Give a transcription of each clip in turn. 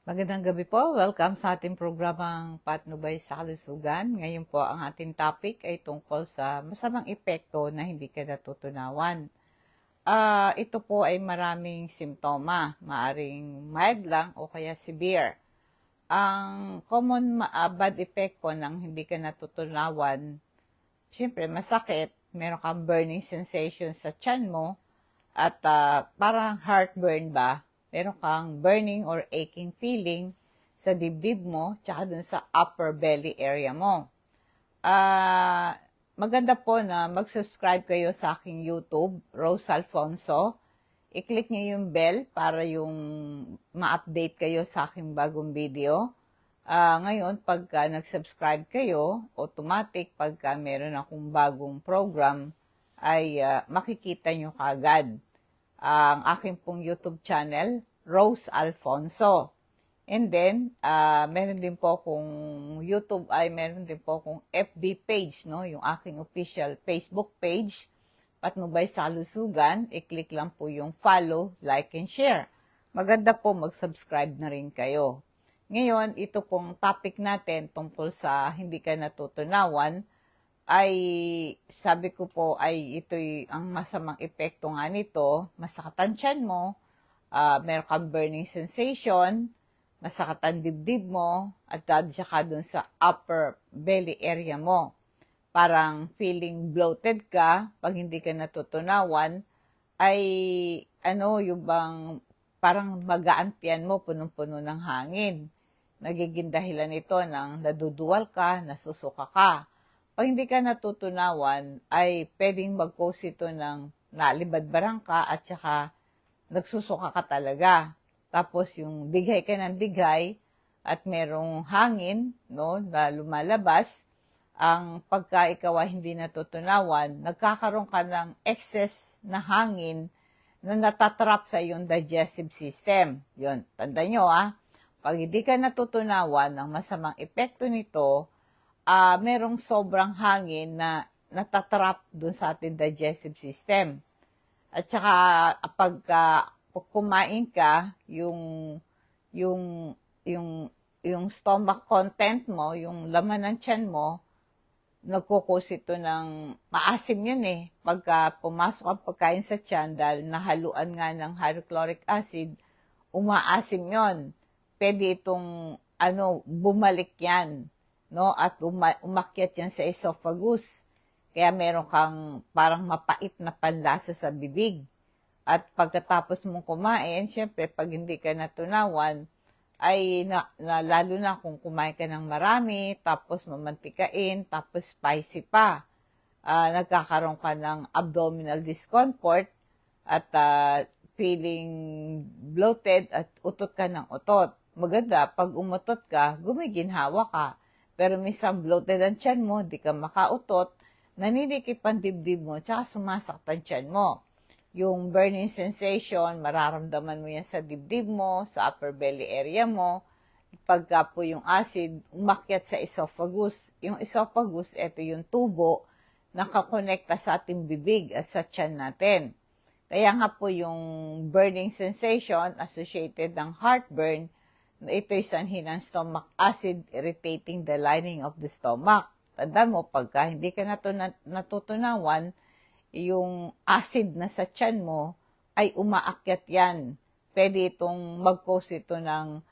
Magandang gabi po. Welcome sa ating programang Patnubay sa Kalusugan. Ngayon po ang ating topic ay tungkol sa masamang epekto na hindi ka natutunawan. Ito po ay maraming simptoma. Maaring mild lang o kaya severe. Ang common bad effect po ng hindi ka natutunawan, syempre masakit, meron kang burning sensation sa tiyan mo, at parang heartburn ba, meron kang burning or aching feeling sa dibdib mo, tsaka dun sa upper belly area mo. Maganda po na mag-subscribe kayo sa aking YouTube, Rose Alfonso. I-click niyo yung bell para yung ma-update kayo sa aking bagong video. Ngayon, pagka nag-subscribe kayo, automatic pagka meron akong bagong program, ay makikita nyo kaagad ang aking pong YouTube channel, Rose Alfonso. And then, meron din po akong YouTube, meron din po akong FB page, no? Yung aking official Facebook page, Patnubay sa Kalusugan. I-click lang po yung follow, like, and share. Maganda po mag-subscribe na rin kayo. Ngayon, ito pong topic natin tungkol sa hindi ka natutunawan, ay sabi ko po ay ito'y ang masamang epekto nga nito, masakatan tiyan mo, meron kang burning sensation, masakatan dibdib mo, at saka dun sa upper belly area mo. Parang feeling bloated ka pag hindi ka natutunawan, ay yung bang parang magaantian mo, punong-puno ng hangin. Nagiging dahilan nito ng naduduwal ka, nasusuka ka. Pag hindi ka natutunawan, ay pwedeng mag-cause ito ng nalibadbarang ka at saka nagsusuka ka talaga. Tapos yung dighay ka ng dighay at merong hangin, no, na lumalabas, ang pagka ikaw ay hindi natutunawan, nagkakaroon ka ng excess na hangin na natatrap sa iyong digestive system. Yun, tanda nyo pag hindi ka natutunawan, ang masamang epekto nito, merong sobrang hangin na natatrap dun sa ating digestive system. At saka pag kumain ka, yung stomach content mo, yung laman ng tiyan mo, nagkukos ito ng maasim yun Pagka pumasok ang pagkain sa tiyan, dahil nahaluan nga ng hydrochloric acid, umaasim yun. Pwede itong bumalik yan, no? At umakyat yan sa esophagus. Kaya meron kang parang mapait na panlasa sa bibig. At pagkatapos mong kumain, syempre, pag hindi ka natunawan, ay lalo na kung kumain ka ng marami, tapos mamantikain, tapos spicy pa. Nagkakaroon ka ng abdominal discomfort at feeling bloated at utot ka ng utot. Maganda, pag umutot ka, gumiginhawa ka. Pero minsan bloated ang tiyan mo, di ka makautot, naninikip ang dibdib mo, tsaka sumasaktan tiyan mo. Yung burning sensation, mararamdaman mo yan sa dibdib mo, sa upper belly area mo. Pagka po yung acid, umakyat sa esophagus. Yung esophagus, ito yung tubo na kakonekta sa ating bibig at sa tiyan natin. Kaya nga po yung burning sensation associated ng heartburn, ito'y sanhi ng stomach acid irritating the lining of the stomach. Tanda mo, pagka hindi ka natutunawan, yung acid na sa tiyan mo ay umaakyat yan. Pwede itong mag-cause ito ng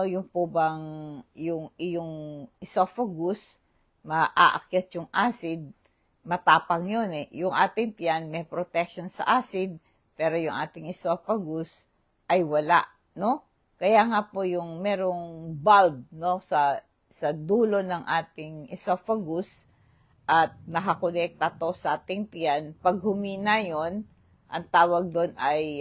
yung po bang yung esophagus, maaakyat yung acid, matapang yun Yung ating tiyan may protection sa acid, pero yung ating esophagus ay wala, no? Kaya nga po yung merong bulb, no, sa dulo ng ating esophagus at nakakonekta to sa ating tiyan. Pag humina yon, ang tawag doon ay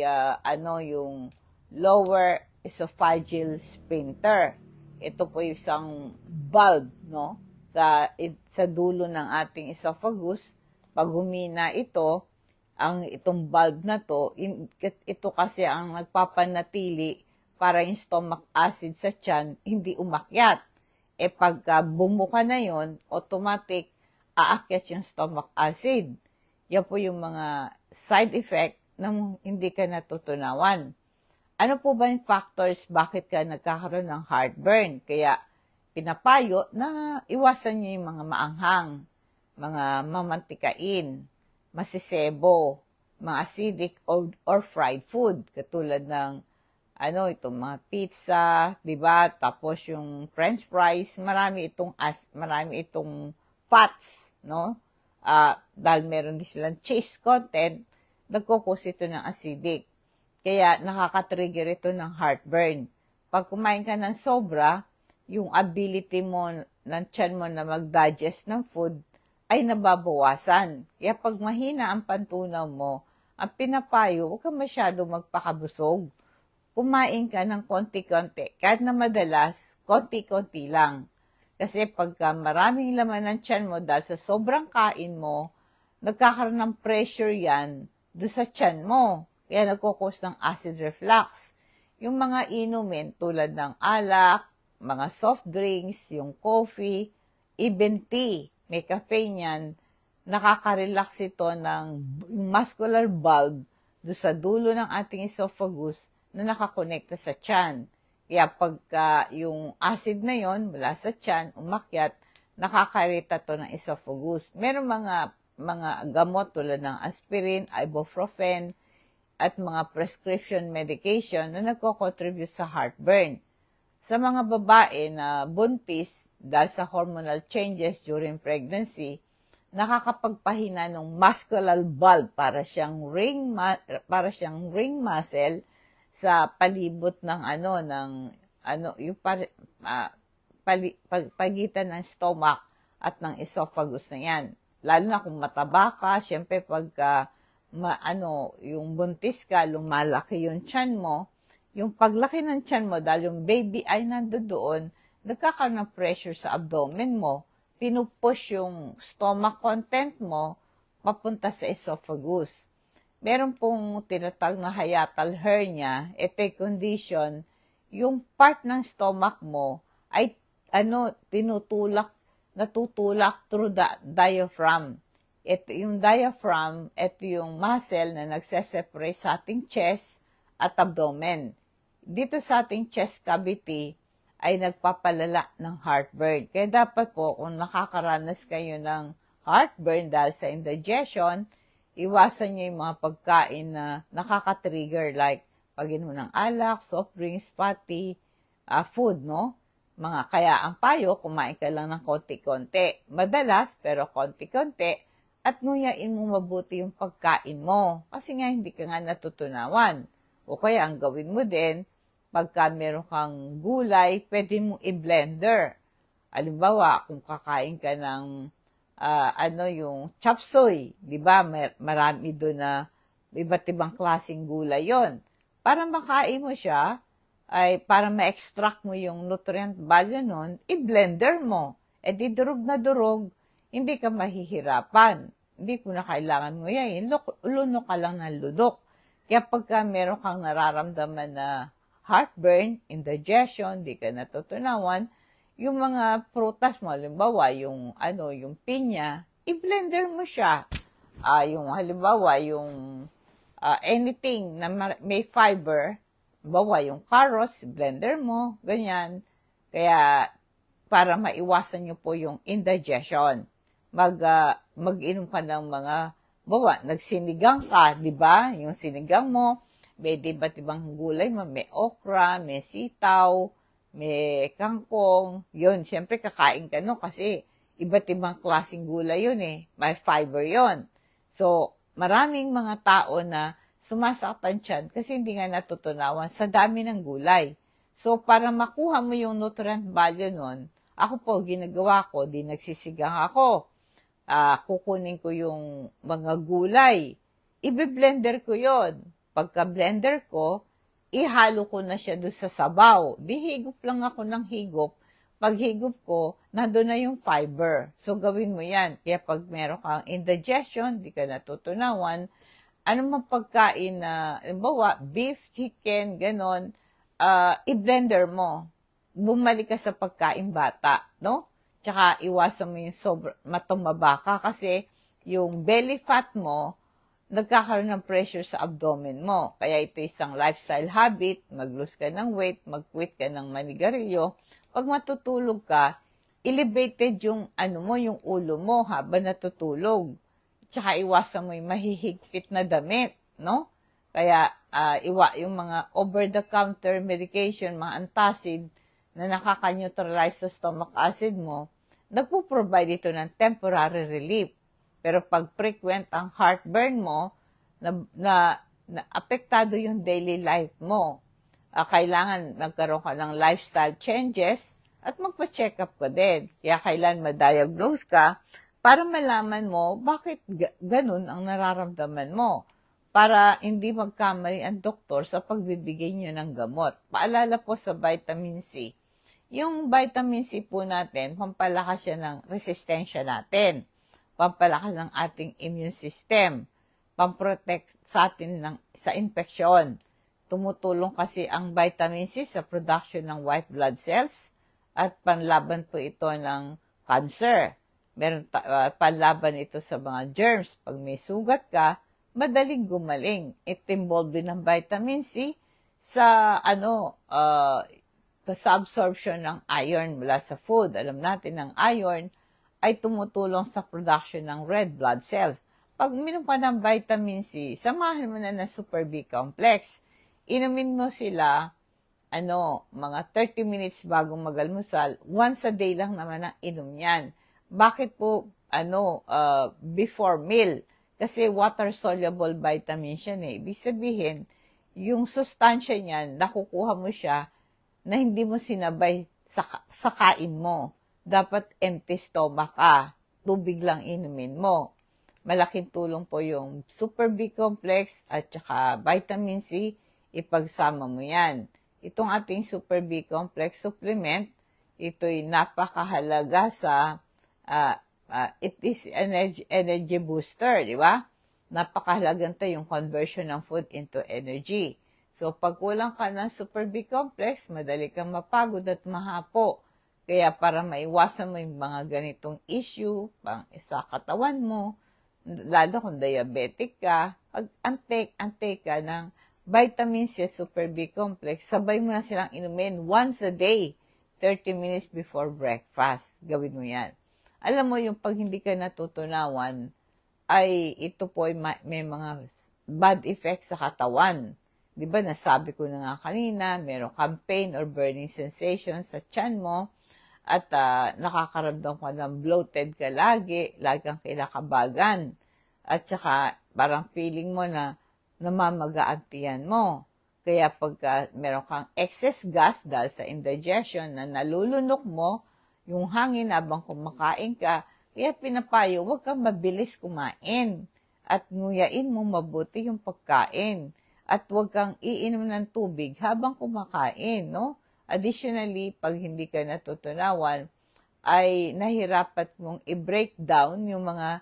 yung lower esophageal sphincter. Ito po yung isang bulb, no, sa dulo ng ating esophagus. Pag humina ito, itong bulb na to, ito kasi ang nagpapanatili para yung stomach acid sa tiyan hindi umakyat. Pagka bumuka na yon, automatic aakyat yung stomach acid. Yan po yung mga side effect ng hindi ka natutunawan. Ano po ba yung factors bakit ka nagkakaroon ng heartburn? Kaya pinapayo na iwasan niyo yung mga maanghang, mga mamantikain, masisebo, mga acidic or fried food, katulad ng itong mga pizza, 'di ba? Tapos yung french fries, marami itong fats, no? Dahil meron din silang cheese content, nagko-cause ito ng acidic. Kaya nakaka-trigger ito ng heartburn. Pag kumain ka ng sobra, yung ability mo ng tiyan mo na mag-digest ng food ay nababawasan. Kaya pag mahina ang pantunaw mo, ang pinapayo, huwag ka masyado magpakabusog. Kumain ka ng konti-konti. Kahit na madalas, konti-konti lang. Kasi pagka maraming laman ng tiyan mo dahil sa sobrang kain mo, nagkakaroon ng pressure yan doon sa tiyan mo. Kaya nagkukos ng acid reflux. Yung mga inumin tulad ng alak, mga soft drinks, yung coffee, even tea, may caffeine yan, nakaka-relax ito ng muscular bulb doon sa dulo ng ating esophagus na nakakonekta sa tiyan. Kaya pagka yung acid na yon mula sa tiyan, umakyat, nakakarita to ng esophagus. Meron mga gamot tulad ng aspirin, ibuprofen, at mga prescription medication na nagko-contribute sa heartburn. Sa mga babae na buntis dahil sa hormonal changes during pregnancy, nakakapagpahina ng muscular bulb para siyang ring muscle sa palibot ng pagitan ng stomach at ng esophagus na yan. Lalo na kung mataba ka, syempre pagka yung buntis ka, lumalaki yung tiyan mo, yung paglaki ng tiyan mo, dahil yung baby ay nandoon, nagkakaroon ng pressure sa abdomen mo, pinupush yung stomach content mo, papunta sa esophagus. Meron pong tinatawag na hiatal hernia, ito condition, yung part ng stomach mo ay natutulak through the diaphragm. Ito yung diaphragm, ito yung muscle na nagseseparate sa ating chest at abdomen. Dito sa ating chest cavity ay nagpapalala ng heartburn. Kaya dapat po kung nakakaranas kayo ng heartburn dahil sa indigestion, iwasan nyo yung mga pagkain na nakaka-trigger like pag-inom ng alak, soft drinks, fatty food, no? Kaya ang payo, kumain ka lang ng konti-konti. Madalas, pero konti-konti. At nguyain mo mabuti yung pagkain mo. Kasi nga hindi ka nga natutunawan. O kaya ang gawin mo din, pagka meron kang gulay, pwede mong i-blender. Halimbawa, kung kakain ka ng yung chop suey, di ba? Marami doon na iba't ibang klaseng gulay yon. Para makain mo siya, ay para ma-extract mo yung nutrient value nun, i-blender mo. E di durog na durog, hindi ka mahihirapan. Hindi ko na kailangan mo yan. Lunok ka lang ng lunok. Kaya pagka meron kang nararamdaman na heartburn, indigestion, di ka natutunawan, yung mga prutas mo, halimbawa, yung pinya, i-blender mo siya. Halimbawa, anything na may fiber, halimbawa, yung carrots, blender mo, ganyan. Kaya, para maiwasan nyo po yung indigestion. Mag-inom ka ng mga, nagsinigang ka, di ba? Yung sinigang mo, may iba't ibang gulay mo, may okra, may sitaw, may kangkong, yun, syempre kakain ka no, kasi iba't ibang klaseng gulay yun may fiber yun. So, maraming mga tao na sumasaktan tiyan kasi hindi nga natutunawan sa dami ng gulay. So, para makuha mo yung nutrient value nun, ako po, ginagawa ko, nagsisigang ako. Kukunin ko yung mga gulay. Ibe-blender ko yon. Pagka-blender ko, ihalo ko na siya doon sa sabaw. Higop lang ako ng higop. Pag higop ko, nandun na yung fiber. So, gawin mo yan. Kaya pag meron kang indigestion, di ka natutunawan, anong pagkain na, halimbawa, beef, chicken, ganon, i-blender mo. Bumalik ka sa pagkain bata, no? Tsaka iwasan mo yung matumaba ka kasi yung belly fat mo, nagkakaroon ng pressure sa abdomen mo. Kaya ito isang lifestyle habit, mag-lose ka ng weight, mag-quit ka ng manigarilyo. Pag matutulog ka, elevated yung yung ulo mo habang natutulog. Tsaka iwasan mo yung mahihigpit na damit, no? Kaya yung mga over-the-counter medication, mga antacid na nakaka-neutralize sa stomach acid mo, nagpo-provide ito ng temporary relief. Pero pag frequent ang heartburn mo, na apektado yung daily life mo, kailangan magkaroon ka ng lifestyle changes at magpa-check up ka din. Kaya kailan ma-diagnose ka para malaman mo bakit ganun ang nararamdaman mo. Para hindi magkamali ang doktor sa pagbibigay nyo ng gamot. Paalala po sa vitamin C. Yung vitamin C po natin, pampalakas siya ng resistensya natin. Pampalakas ng ating immune system. Pamprotect sa atin sa infeksyon. Tumutulong kasi ang vitamin C sa production ng white blood cells at panlaban po ito ng cancer. Meron panlaban ito sa mga germs. Pag may sugat ka, madaling gumaling. It involved din ng vitamin C sa sa absorption ng iron mula sa food. Alam natin ang iron ay tumutulong sa production ng red blood cells. Pag uminom ka ng vitamin C, samahan mo na ng Super B complex. Inumin mo sila mga 30 minutes bago mag-almusal. Once a day lang naman ang inom yan. Bakit po before meal? Kasi water-soluble vitamins yan eh. Ibig sabihin, yung sustansya niyan, nakukuha mo siya na hindi mo sinabay sa kain mo. Dapat empty stomach ka. Tubig lang inumin mo. Malaking tulong po yung Super B complex at saka vitamin C, ipagsama mo yan. Itong ating Super B complex supplement, ito'y napakahalaga sa it is energy booster, di ba? Napakahalaga ito yung conversion ng food into energy. So, pag kulang ka ng Super B complex, madali kang mapagod at mahapo. Kaya para maiwasan mo yung mga ganitong issue sa katawan mo, lalo kung diabetic ka, pag antake ka ng vitamin C Super B complex, sabay mo na silang inumin once a day, 30 minutes before breakfast. Gawin mo yan. Alam mo, yung pag hindi ka natutunawan, ay ito po ay may mga bad effects sa katawan. Di ba, nasabi ko na nga kanina, merong pain or burning sensation sa tiyan mo, at nakakaramdam ka ng bloated ka lagi kang kinakabagan. At saka, parang feeling mo na namamagaan tiyan mo. Kaya pagka meron kang excess gas dahil sa indigestion na nalulunok mo, yung hangin habang kumakain ka, kaya pinapayo, huwag kang mabilis kumain. At nguyain mo mabuti yung pagkain. At huwag kang iinom ng tubig habang kumakain, no? Additionally, pag hindi ka natutunawan, ay nahirapat mong i-break down yung mga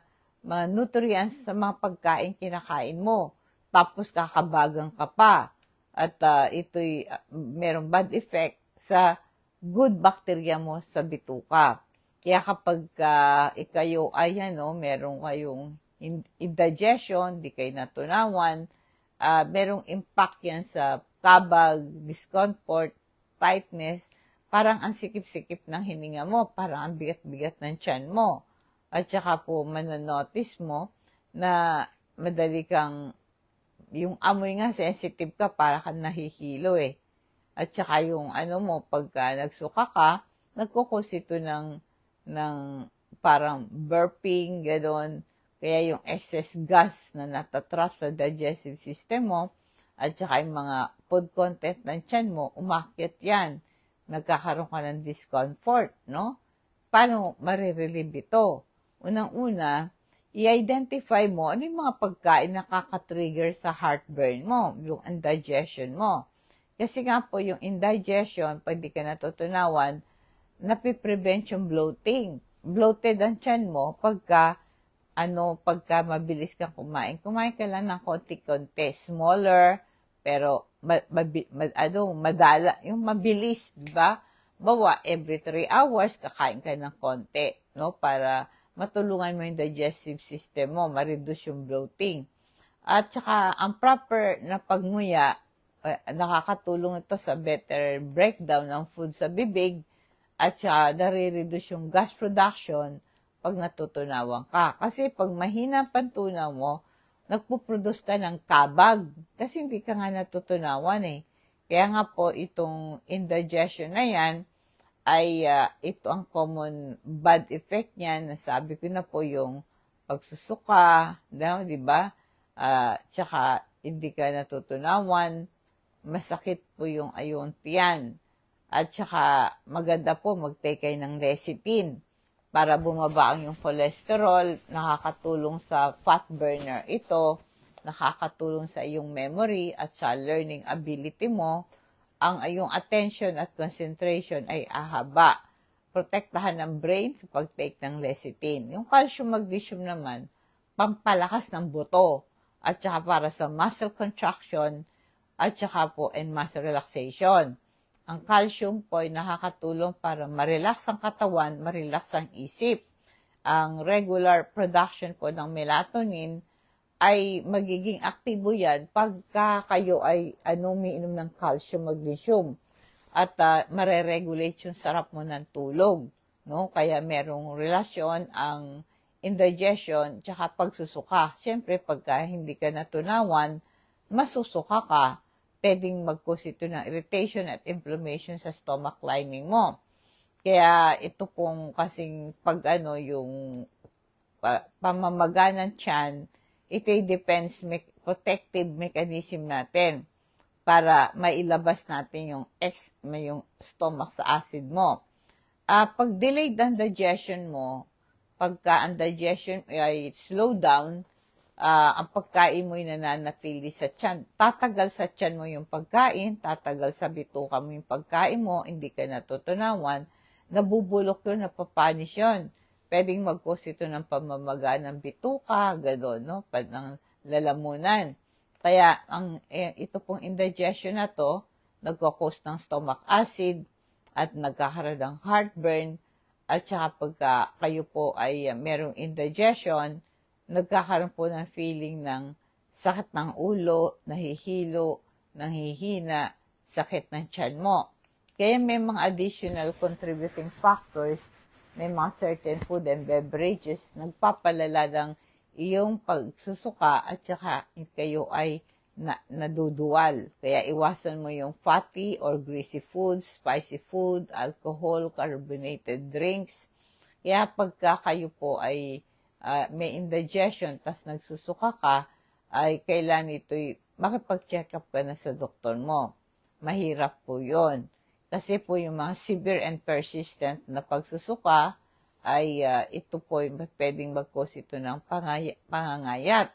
nutrients sa mga pagkain kinakain mo. Tapos kakabagang ka pa. At ito'y merong bad effect sa good bacteria mo sa bituka. Kaya kapag ikayo meron kayong indigestion, di kayo natunawan, merong impact yan sa kabag, discomfort, tightness, parang ang sikip-sikip ng hininga mo, parang ang bigat-bigat ng tiyan mo. At saka po mananotice mo na madali kang, yung amoy nga sensitive ka, para kang nahihilo eh. At saka yung pagka nagsuka ka, nagkukos ito ng parang burping, gano'n. Kaya yung excess gas na natatrap sa digestive system mo, at saka yung mga food content ng tiyan mo, umakyat yan. Nagkakaroon ka ng discomfort, no? Paano marirelieve ito? Unang-una, i-identify mo ano yung mga pagkain na kaka-trigger sa heartburn mo, yung indigestion mo. Kasi nga po, yung indigestion, pag di ka natutunawan, napiprevent yung bloating. Bloated ang tiyan mo pagka mabilis kang kumain. Kumain ka lang ng konti-konti, smaller, pero madala, yung mabilis, di ba? Bawa, every 3 hours, kakain ka ng konti, no? Para matulungan mo yung digestive system mo, ma-reduce yung bloating. At saka ang proper na pagnguya, nakakatulong ito sa better breakdown ng food sa bibig at saka nare-reduce yung gas production pag natutunawan ka. Kasi pag mahina ang pantunaw mo, nagpuproduce ka ng kabag kasi hindi ka nga natutunawan eh. Kaya nga po itong indigestion na yan ay ito ang common bad effect niyan. Nasabi ko na po yung pagsusuka, di ba? Tsaka hindi ka natutunawan, masakit po yung ayong tiyan. At saka maganda po mag-take kayo ng lecithin para bumaba ang yung cholesterol, nakakatulong sa fat burner ito, nakakatulong sa iyong memory at sa learning ability mo, ang iyong attention at concentration ay ahaba. Protektahan ng brain sa pag-take ng lecithin. Yung calcium magnesium naman, pampalakas ng buto at saka para sa muscle contraction at saka po and muscle relaxation. Ang calcium po ay nakakatulong para ma-relax ang katawan, ma-relax ang isip. Ang regular production po ng melatonin ay magiging aktibo yan pagka kayo ay umiinom ng calcium magnesium at mare-regulate yung sarap mo ng tulog, no? Kaya merong relasyon ang indigestion tsaka pagsusuka. Siyempre pagka hindi ka natunawan, masusuka ka, pwedeng mag-cause ito ng irritation at inflammation sa stomach lining mo. Kaya ito pong kasing pag yung pamamaga ng tiyan, ito ay defense protective mechanism natin para mailabas natin yung stomach sa acid mo. Pag delayed ang digestion mo, pagka ang digestion ay slow down, ang pagkain mo ay nananatili sa tiyan. Tatagal sa tiyan mo yung pagkain, tatagal sa bituka mo yung pagkain mo, hindi ka natutunawan, nabubulok yun, napapanis yun. Pwedeng mag-cause ito ng pamamaga ng bituka, gano'n, no? Ng lalamunan. Kaya, ito pong indigestion na to, nagko-cause ng stomach acid, at nagkakaroon ng heartburn, at saka pagka kayo po ay merong indigestion, nagkakaroon po ng feeling ng sakit ng ulo, nahihilo, nanghihina, sakit ng tiyan mo. Kaya may mga additional contributing factors, may mga certain food and beverages, nagpapalala ng iyong pagsusuka at saka kayo ay naduduwal. Kaya iwasan mo yung fatty or greasy foods, spicy food, alcohol, carbonated drinks. Kaya pagka kayo po ay may indigestion, tas nagsusuka ka, ay kailan ito'y makipag-check up ka na sa doktor mo. Mahirap po yon. Kasi po yung mga severe and persistent na pagsusuka, ay ito po pwedeng mag-cause ito ng pangangayat.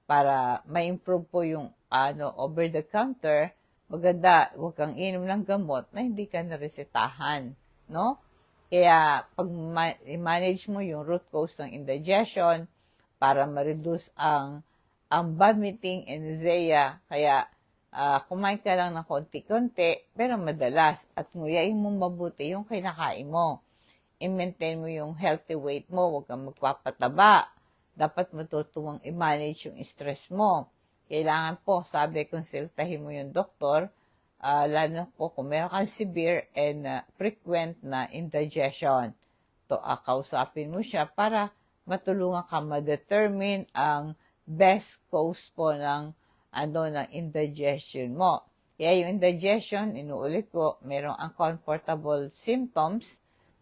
Para ma-improve po yung over-the-counter, maganda, huwag kang inom ng gamot na hindi ka naresetahan, no? Kaya, pag i-manage mo yung root cause ng indigestion, para ma-reduce ang vomiting and nausea, kaya kumain ka lang ng konti-konti, pero madalas, at nguyain mo mabuti yung kinakain mo. I-maintain mo yung healthy weight mo, huwag kang magpapataba. Dapat matutuwang i-manage yung stress mo. Kailangan po, sabi, konsultahin mo yung doktor, lalo po kung meron kang severe and frequent na indigestion. Kausapin mo siya para matulungan ka ma-determine ang best cause po ng ng indigestion mo. Kaya yung indigestion, inuulit ko, merong uncomfortable symptoms,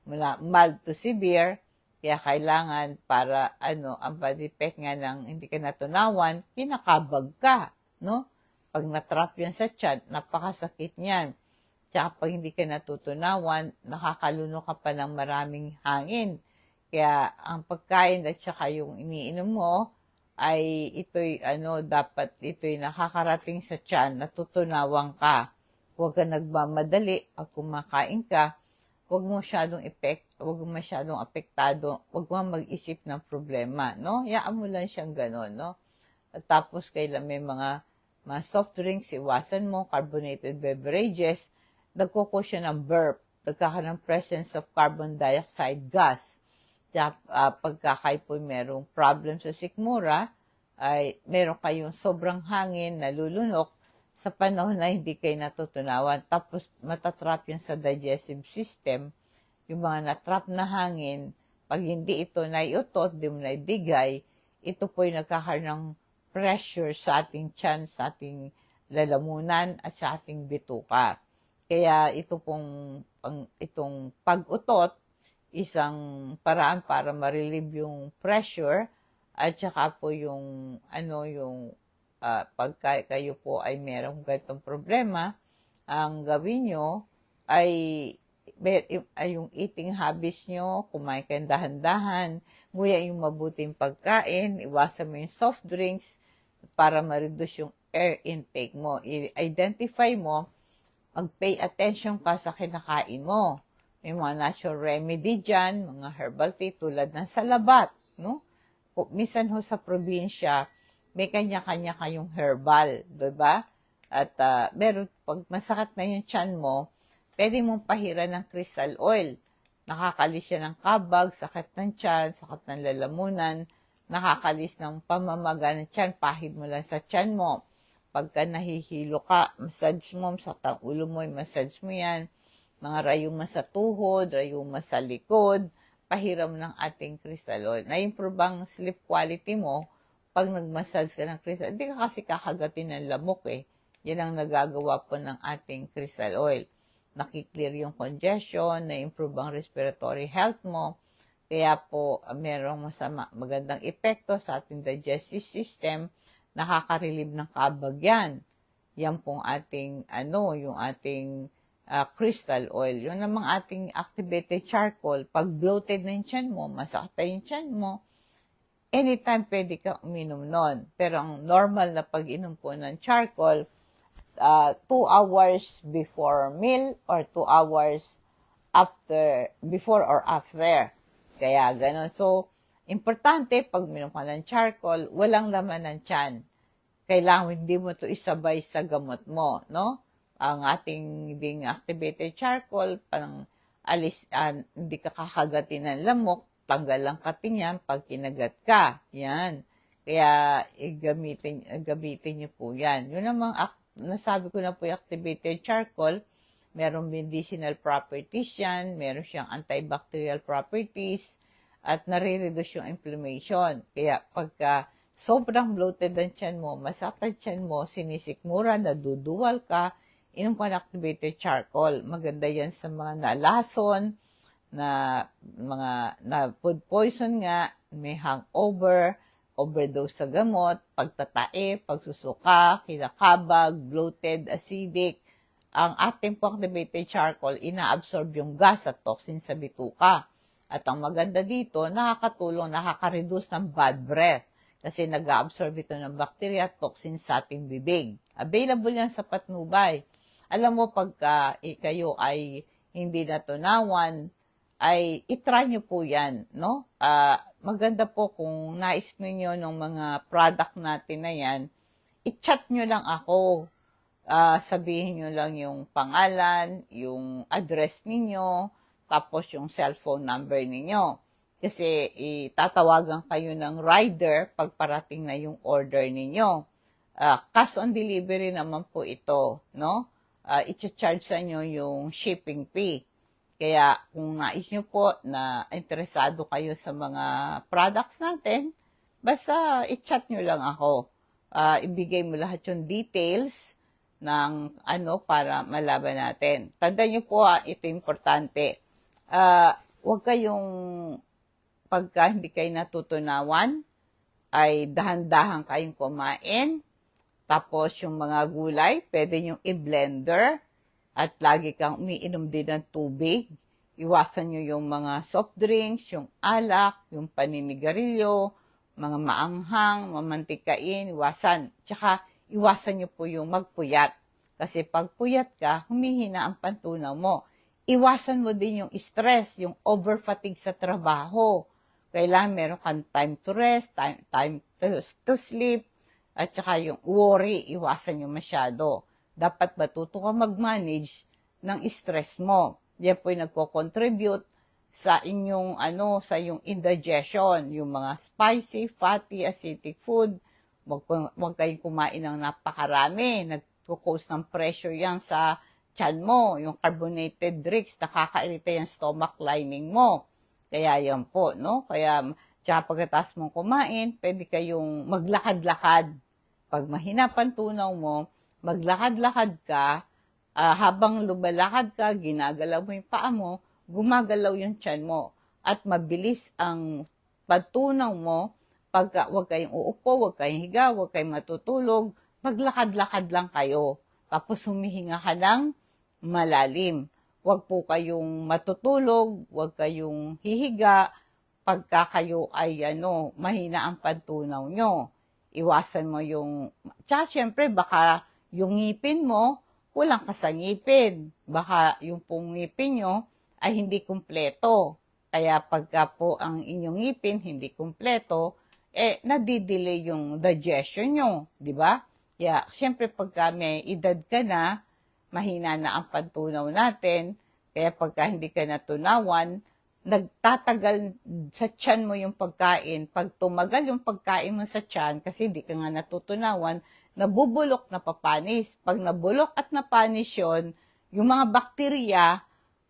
mula mild to severe, kaya kailangan para ang bad effect nga ng hindi ka natunawan, kinakabag ka, no? Pag natrap yan sa tiyan, napakasakit niyan. Tsaka pag hindi ka natutunawan, nakakaluno ka pa ng maraming hangin. Kaya ang pagkain at saka yung iniinom mo, ay ito'y dapat ito'y nakakarating sa tiyan, natutunawan ka. Huwag ka nagmamadali pag kumakain ka, huwag mo masyadong apektado, huwag mo mag-isip ng problema, no? Yaan mo lang siyang gano'n, no? At tapos kailan may mga soft drinks, iwasan mo, carbonated beverages, nagkukos siya ng burp, nagkakaroon ng presence of carbon dioxide gas. Pagka kayo po merong problem sa sikmura, ay meron kayong sobrang hangin, nalulunok sa panahon na hindi kayo natutunawan. Tapos matatrap yan sa digestive system, yung mga natrap na hangin, pag hindi ito naiutot, di mo naibigay, ito po yung nagkakaroon ng pressure sa ating tiyan, sa ating lalamunan, at sa ating bituka. Kaya itong pag-utot, isang paraan para ma-relieve yung pressure, at saka po pagka kayo po ay merong ganitong problema, ang gawin nyo ay yung eating habits nyo, kumain kayo dahan-dahan, nguya yung mabuting pagkain, iwasan mo yung soft drinks para ma-reduce yung air intake mo. I-identify mo, mag-pay attention ka sa kinakain mo. May mga natural remedy dyan, mga herbal tea tulad ng salabat, no? Minsan ho sa probinsya, may kanya-kanya kayong herbal, diba? At meron, pag masakit na yung tiyan mo, pwede mong pahiran ng crystal oil. Nakakalis siya ng kabag, sakit ng tiyan, sakit ng lalamunan, nakakalis ng pamamaga ng tiyan, pahid mo lang sa tiyan mo. Pagka nahihilo ka, massage mo, sa ulo mo, massage mo yan. Mga rayuma sa tuhod, rayuma sa likod, pahiram ng ating crystal oil. Na-improve ang sleep quality mo pag nag-massage ka ng crystal. Hindi ka kasi kakagatin ng lamok eh. Yan ang nagagawa po ng ating crystal oil. Nakiklear yung congestion, na-improve ang respiratory health mo. Kaya po, merong magandang epekto sa ating digestive system. Nakaka-relieve ng kabag yan. Yan pong ating, yung ating crystal oil. Yun namang ating activated charcoal. Pag bloated na yung tiyan mo, masakit na yung tiyan mo, anytime pwede ka uminom nun. Pero ang normal na pag-inom po ng charcoal, 2 hours before meal or 2 hours before or after. Kaya ganun. So, importante, pag minom ka ng charcoal, walang laman ng tiyan. Kailangan hindi mo ito isabay sa gamot mo, no? Ang ating being activated charcoal, hindi ka kakagatin ng lamok, tanggal lang kating yan pag kinagat ka. Yan. Kaya, gamitin niyo po yan. Yun namang, nasabi ko na po yung activated charcoal, merong medicinal properties yan, meron siyang antibacterial properties, at nare-reduce yung inflammation. Kaya, pagka sobrang bloated ang tiyan mo, masakit ang tiyan mo, sinisikmura, naduduwal ka, inom ka ng activated charcoal. Maganda yan sa mga nalason, na food poison nga, may hangover, overdose sa gamot, pagtatae, pagsusuka, kinakabag, bloated, acidic. Ang ating activated charcoal, inaabsorb yung gas at toxin sa bituka. At ang maganda dito, nakakatulong, nakaka-reduce ng bad breath. Kasi nag-absorb ito ng bacteria at toxin sa ating bibig. Available yan sa Patnubay. Alam mo, pagka kayo ay hindi natunawan, ay itry nyo po yan, no? Maganda po kung nais ninyo ng mga product natin na yan, i-chat nyo lang ako. Sabihin nyo lang yung pangalan, yung address ninyo, tapos yung cellphone number ninyo. Kasi itatawagan kayo ng rider pag parating na yung order ninyo. Cash on delivery naman po ito, no? I-charge sa inyo yung shipping fee. Kaya kung nais nyo po na interesado kayo sa mga products natin, basta i-chat nyo lang ako. Ibigay mo lahat yung details ng para malaban natin. Tandaan nyo po, ito importante. Huwag kayong, pagka hindi kayo natutunawan, ay dahan-dahan kayong kumain. Tapos yung mga gulay, pwede nyo i-blender. At lagi kang umiinom din ng tubig. Iwasan nyo yung mga soft drinks, yung alak, yung paninigarilyo, mga maanghang, mamantikain, iwasan. Tsaka iwasan nyo po yung magpuyat. Kasi pag puyat ka, humihina ang pantunaw mo. Iwasan mo din yung stress, yung overfatigue sa trabaho. Kailangan meron kang time to rest, time to sleep, at saka yung worry, iwasan nyo masyado. Dapat matuto ka mag-manage ng stress mo. Yan po yung nagko-contribute sa inyong, sa yung indigestion, yung mga spicy, fatty, acidic food, Wag kayong kumain ng napakarami. Nagko-cause ng pressure yan sa tiyan mo. Yung carbonated drinks, nakakairita yung stomach lining mo. Kaya yan po, no? Kaya, tsaka pagkatapos mong kumain, pwede kayong maglakad-lakad. Pag mahina pang tunaw mo, maglakad-lakad ka, habang lumalakad ka, ginagalaw mo yung paa mo, gumagalaw yung tiyan mo. At mabilis ang pagtunaw mo, huwag kayong uupo, huwag kayong higa, huwag kayong matutulog, maglakad-lakad lang kayo. Tapos humihinga ka ng malalim. Huwag po kayong matutulog, huwag kayong hihiga, pagka kayo ay mahina ang pagtunaw nyo. Iwasan mo yung, tsaka syempre baka yung ngipin mo, kulang ka sa ngipin. Baka yung pong ngipin nyo ay hindi kumpleto. Kaya pagka po ang inyong ngipin hindi kumpleto, nadidelay yung digestion nyo, di ba? Kaya syempre pagka may edad ka na, mahina na ang pagtunaw natin, kaya pagka hindi ka natunawan, nagtatagal sa tiyan mo yung pagkain. Pag tumagal yung pagkain mo sa tiyan, kasi hindi ka nga natutunawan, nabubulok na papanis. Pag nabulok at napanis yun, yung mga bakterya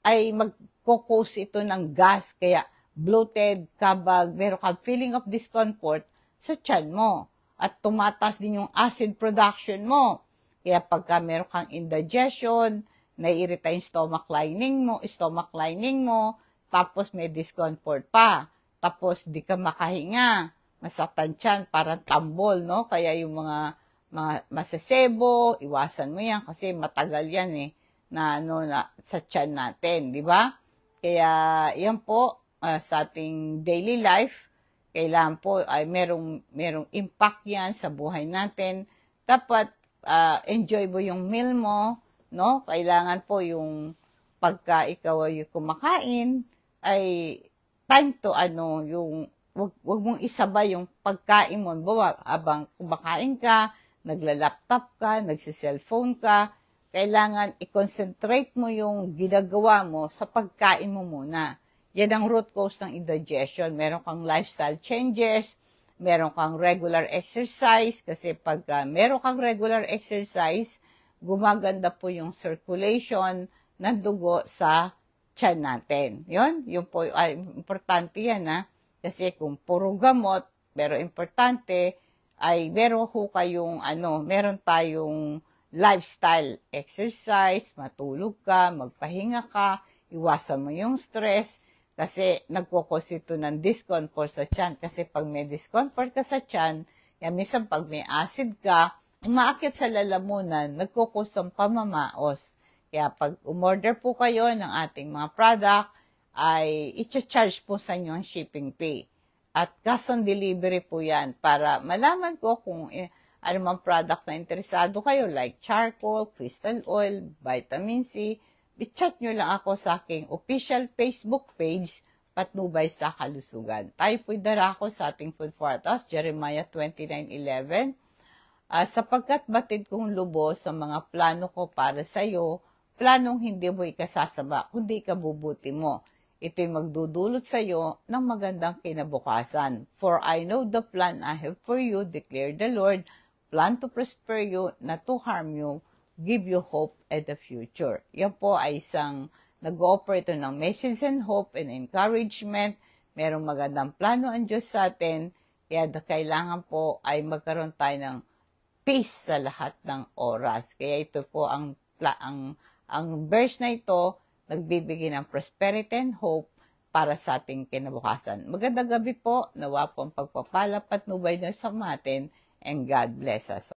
ay magkukose ito ng gas. Kaya bloated, kabag, meron kang feeling of discomfort sa tiyan mo. At tumataas din yung acid production mo. Kaya pagka meron kang indigestion, naiirita yung stomach lining mo, tapos may discomfort pa. Tapos di ka makahinga, masaktan tiyan, parang tambol, no? Kaya yung mga masasebo, iwasan mo yan kasi matagal yan na sa tiyan natin, di ba? Kaya yan po sa ating daily life, kailangan po ay merong impact yan sa buhay natin. Dapat enjoy mo yung meal mo, no? Kailangan po yung pagka ikaw ay kumakain, ay time to yung wag mong isabay yung pagkain mo. Habang kumakain ka, nagla-laptop ka, nagsi-cellphone ka, kailangan i-concentrate mo yung ginagawa mo sa pagkain mo muna. Yan ang root cause ng indigestion. Meron kang lifestyle changes, meron kang regular exercise, kasi pag meron kang regular exercise, gumaganda po yung circulation ng dugo sa tiyan natin. Yun po, importante yan kasi kung puro gamot, pero importante, ay meron tayong lifestyle exercise, matulog ka, magpahinga ka, iwasan mo yung stress, kasi nagkukos ito ng discomfort sa tiyan. Kasi pag may discomfort ka sa tiyan, minsan pag may acid ka, umaakit sa lalamunan, nagkukos ng pamamaos. Kaya pag umorder po kayo ng ating mga product, ay i-charge po sa inyo ang shipping fee. At cash on delivery po yan para malaman ko kung ano mang product na interesado kayo, like charcoal, crystal oil, vitamin C, i-chat nyo lang ako sa aking official Facebook page, Patnubay sa Kalusugan. Tayo po'y darako sa ating food for us, Jeremiah 29:11. Sapagkat batid kong lubos sa mga plano ko para sa iyo, planong hindi mo ikasasama, kundi ikabubuti mo. Ito'y magdudulot sa iyo ng magandang kinabukasan. For I know the plan I have for you, declare the Lord, plan to prosper you, not to harm you, give you hope and the future. Yan po ay isang nag-offer ito ng message and hope and encouragement. Merong magandang plano ang Diyos sa atin, kaya kailangan po ay magkaroon tayo ng peace sa lahat ng oras. Kaya ito po ang verse na ito, nagbibigay ng prosperity and hope para sa ating kinabukasan. Magandang gabi po, nawa po ang pagpapala, patnubay na sa atin, and God bless us.